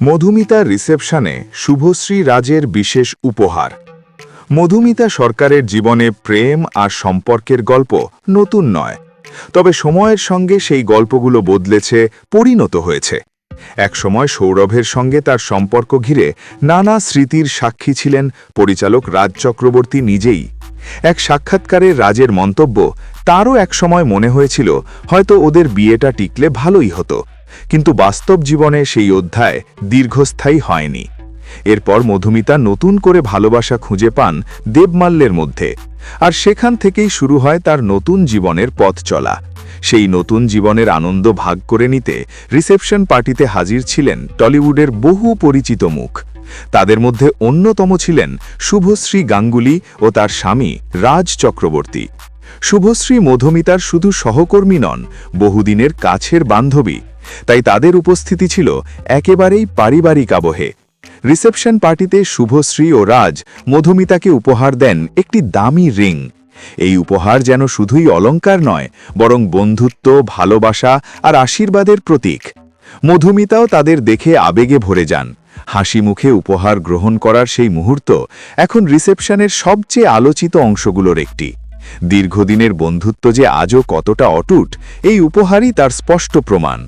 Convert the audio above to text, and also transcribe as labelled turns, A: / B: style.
A: মধুমিতার রিসেপশনে শুভশ্রী রাজের বিশেষ উপহার। মধুমিতা সরকারের জীবনে প্রেম আর সম্পর্কের গল্প নতুন নয়, তবে সময়ের সঙ্গে সেই গল্পগুলো বদলেছে, পরিণত হয়েছে। একসময় সৌরভের সঙ্গে তার সম্পর্ক ঘিরে নানা স্মৃতির সাক্ষী ছিলেন পরিচালক রাজ চক্রবর্তী নিজেই। এক সাক্ষাৎকারে রাজের মন্তব্য, তারও একসময় মনে হয়েছিল হয়তো ওদের বিয়েটা টিকলে ভালোই হতো, কিন্তু বাস্তব জীবনে সেই অধ্যায় দীর্ঘস্থায়ী হয়নি। এরপর মধুমিতা নতুন করে ভালোবাসা খুঁজে পান দেবমাল্যের মধ্যে, আর সেখান থেকেই শুরু হয় তার নতুন জীবনের পথ চলা। সেই নতুন জীবনের আনন্দ ভাগ করে নিতে রিসেপশন পার্টিতে হাজির ছিলেন টলিউডের বহু পরিচিত মুখ। তাদের মধ্যে অন্যতম ছিলেন শুভশ্রী গাঙ্গুলি ও তার স্বামী রাজ চক্রবর্তী। শুভশ্রী মধুমিতার শুধু সহকর্মী নন, বহুদিনের কাছের বান্ধবী, তাই তাদের উপস্থিতি ছিল একেবারেই পারিবারিক আবহে। রিসেপশন পার্টিতে শুভশ্রী ও রাজ মধুমিতাকে উপহার দেন একটি দামি রিং। এই উপহার যেন শুধুই অলংকার নয়, বরং বন্ধুত্ব, ভালোবাসা আর আশীর্বাদের প্রতীক। মধুমিতাও তাদের দেখে আবেগে ভরে যান। হাসি মুখে উপহার গ্রহণ করার সেই মুহূর্ত এখন রিসেপশনের সবচেয়ে আলোচিত অংশগুলোর একটি। দীর্ঘদিনের বন্ধুত্ব যে আজও কতটা অটুট, এই উপহারই তার স্পষ্ট প্রমাণ।